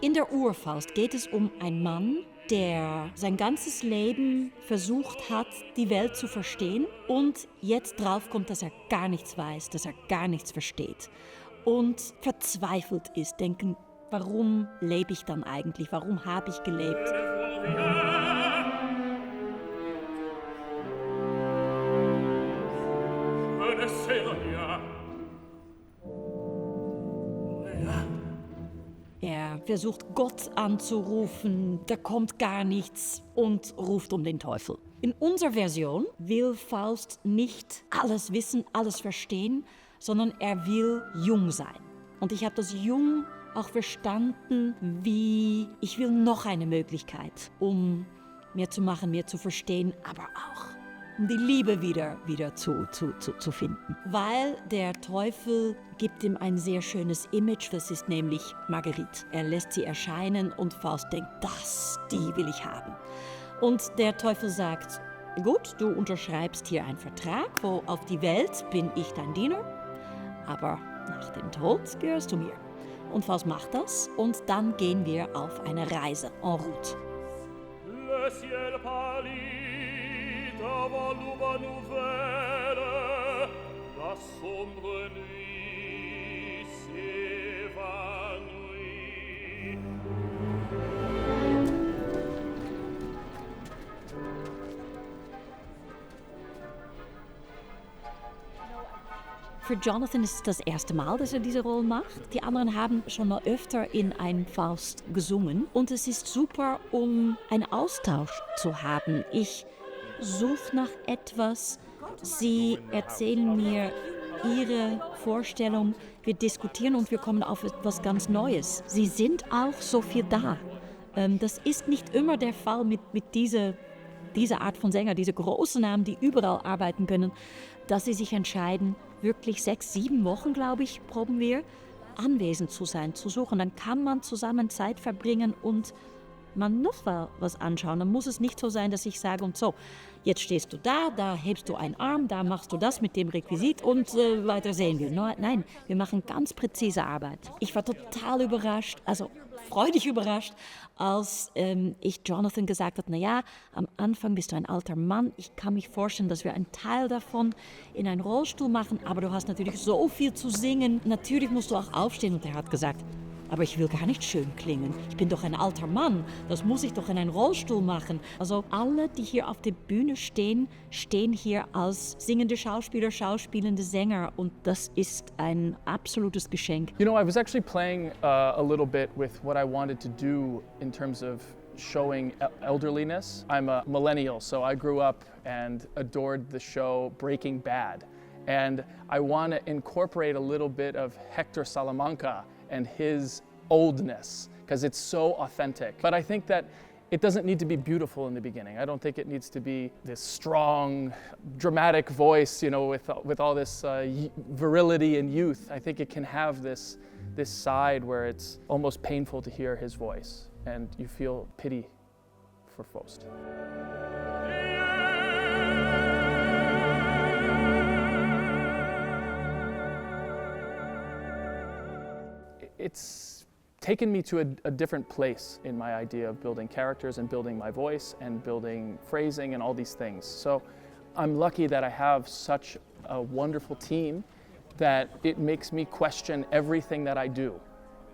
In der Urfaust geht es um einen Mann, der sein ganzes Leben versucht hat, die Welt zu verstehen und jetzt draufkommt, dass er gar nichts weiß, dass er gar nichts versteht und verzweifelt ist, denken, warum lebe ich dann eigentlich, warum habe ich gelebt? Er versucht Gott anzurufen, da kommt gar nichts und ruft um den Teufel. In unserer Version will Faust nicht alles wissen, alles verstehen, sondern er will jung sein. Und ich habe das Jung auch verstanden, wie ich will noch eine Möglichkeit, um mehr zu machen, mehr zu verstehen, aber auch um die Liebe wieder zu finden. Weil der Teufel gibt ihm ein sehr schönes Image, das ist nämlich Marguerite. Er lässt sie erscheinen und Faust denkt, die will ich haben. Und der Teufel sagt, gut, du unterschreibst hier einen Vertrag, wo auf die Welt bin ich dein Diener, aber nach dem Tod gehörst du mir. Und Faust macht das und dann gehen wir auf eine Reise en route. Le ciel pâlit avant l'aube nouvelle, la sombre nuit s'évanouit. Für Jonathan ist es das erste Mal, dass er diese Rolle macht. Die anderen haben schon mal öfter in einem Faust gesungen. Und es ist super, um einen Austausch zu haben. Ich suche nach etwas. Sie erzählen mir ihre Vorstellung. Wir diskutieren und wir kommen auf etwas ganz Neues. Sie sind auch so viel da. Das ist nicht immer der Fall mit dieser Art von Sänger, diese großen Namen, die überall arbeiten können, dass sie sich entscheiden, wirklich 6, 7 Wochen, glaube ich, proben wir, anwesend zu sein, zu suchen. Dann kann man zusammen Zeit verbringen und man muss was anschauen. Dann muss es nicht so sein, dass ich sage und so, jetzt stehst du da hebst du einen Arm, da machst du das mit dem Requisit und weiter sehen wir. Nein, wir machen ganz präzise Arbeit. Ich war total überrascht, also freudig überrascht, als ich Jonathan gesagt habe, naja, am Anfang bist du ein alter Mann, ich kann mich vorstellen, dass wir einen Teil davon in einen Rollstuhl machen, aber du hast natürlich so viel zu singen, natürlich musst du auch aufstehen. Und er hat gesagt, aber ich will gar nicht schön klingen. Ich bin doch ein alter Mann. Das muss ich doch in einen Rollstuhl machen. Also alle, die hier auf der Bühne stehen, stehen hier als singende Schauspieler, schauspielende Sänger. Und das ist ein absolutes Geschenk. You know, I was actually playing a little bit with what I wanted to do in terms of showing elderliness. I'm a millennial, so I grew up and adored the show Breaking Bad. And I want to incorporate a little bit of Hector Salamanca and his oldness, because it's so authentic. But I think that it doesn't need to be beautiful in the beginning. I don't think it needs to be this strong, dramatic voice, you know, with all this virility and youth. I think it can have this side where it's almost painful to hear his voice, and you feel pity for Faust. It's taken me to a different place in my idea of building characters and building my voice and building phrasing and all these things. So I'm lucky that I have such a wonderful team that it makes me question everything that I do.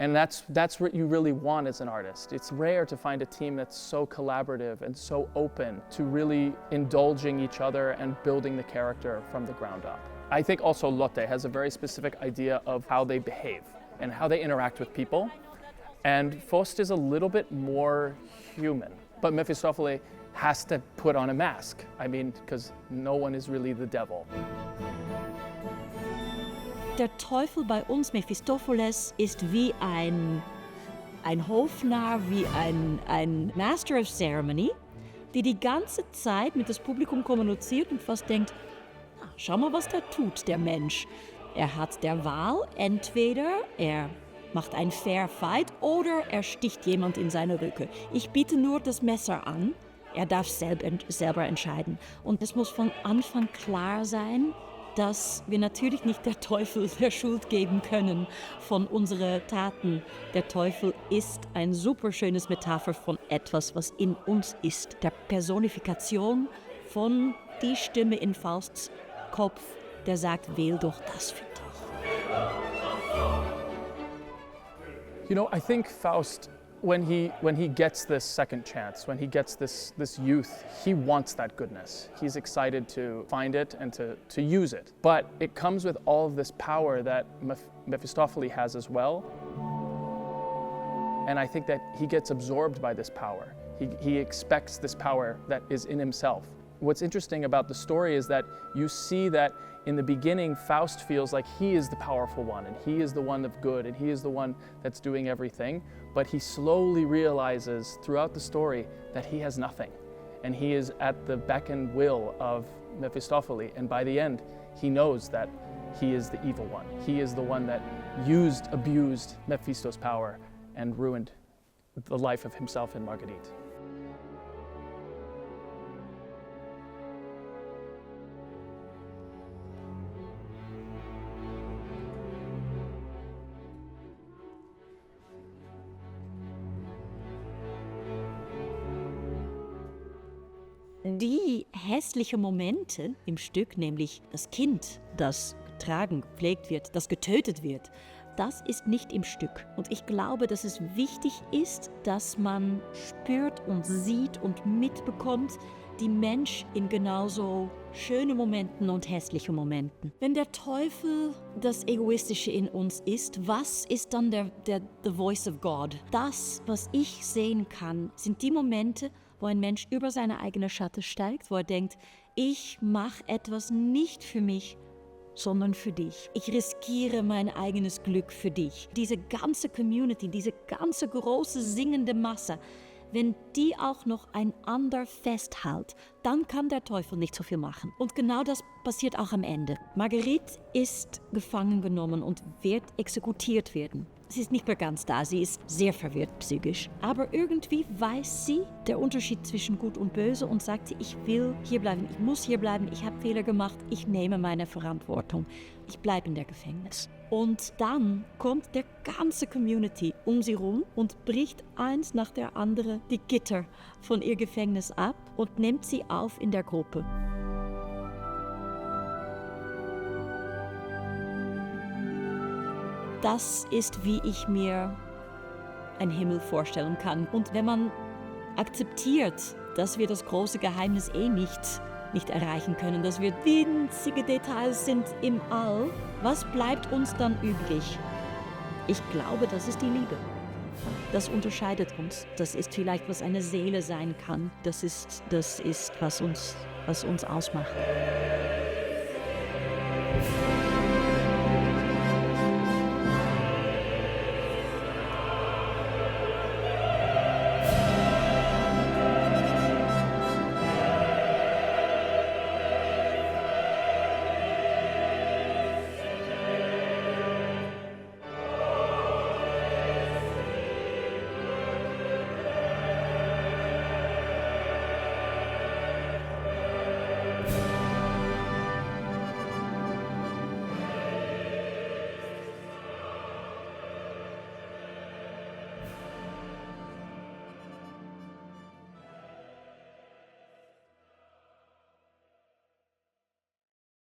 And that's what you really want as an artist. It's rare to find a team that's so collaborative and so open to really indulging each other and building the character from the ground up. I think also Lotte has a very specific idea of how they behave and how they interact with people. And Faust is a little bit more human. But Mephistopheles has to put on a mask. I mean, because no one is really the devil. Der Teufel bei uns, Mephistopheles, ist wie ein Hofnarr, wie ein Master of Ceremony, die ganze Zeit mit das Publikum kommuniziert und fast denkt, schau mal, was der tut, der Mensch. Er hat der Wahl, entweder er macht einen Fair Fight oder er sticht jemand in seine Rücke. Ich biete nur das Messer an, er darf selber entscheiden. Und es muss von Anfang klar sein, dass wir natürlich nicht der Teufel der Schuld geben können von unseren Taten. Der Teufel ist ein super schönes Metapher von etwas, was in uns ist. Der Personifikation von die Stimme in Fausts Kopf, der sagt, wähl doch das für dich. You know, I think Faust, when he gets this second chance, when he gets this youth, he wants that goodness. He's excited to find it and to use it. But it comes with all of this power that Mephistopheles has as well. And I think that he gets absorbed by this power. He expects this power that is in himself. What's interesting about the story is that you see that in the beginning, Faust feels like he is the powerful one, and he is the one of good, and he is the one that's doing everything. But he slowly realizes throughout the story that he has nothing, and he is at the beck and will of Mephistopheles. And by the end, he knows that he is the evil one. He is the one that abused Mephisto's power and ruined the life of himself and Marguerite. Die hässlichen Momente im Stück, nämlich das Kind, das getragen, gepflegt wird, das getötet wird, das ist nicht im Stück. Und ich glaube, dass es wichtig ist, dass man spürt und sieht und mitbekommt, die Mensch in genauso schönen Momenten und hässlichen Momenten. Wenn der Teufel das Egoistische in uns ist, was ist dann the voice of God? Das, was ich sehen kann, sind die Momente, wo ein Mensch über seine eigene Schatten steigt, wo er denkt, ich mache etwas nicht für mich, sondern für dich. Ich riskiere mein eigenes Glück für dich. Diese ganze Community, diese ganze große singende Masse, wenn die auch noch einander festhält, dann kann der Teufel nicht so viel machen. Und genau das passiert auch am Ende. Marguerite ist gefangen genommen und wird exekutiert werden. Sie ist nicht mehr ganz da, sie ist sehr verwirrt psychisch. Aber irgendwie weiß sie der Unterschied zwischen Gut und Böse und sagt, ich will hier bleiben, ich muss hier bleiben, ich habe Fehler gemacht, ich nehme meine Verantwortung. Ich bleibe in der Gefängnis. Und dann kommt der ganze Community um sie rum und bricht eins nach der anderen die Gitter von ihr Gefängnis ab und nimmt sie auf in der Gruppe. Das ist, wie ich mir einen Himmel vorstellen kann. Und wenn man akzeptiert, dass wir das große Geheimnis nicht erreichen können, dass wir winzige Details sind im All, was bleibt uns dann übrig? Ich glaube, das ist die Liebe. Das unterscheidet uns. Das ist vielleicht, was eine Seele sein kann. Das ist was uns ausmacht.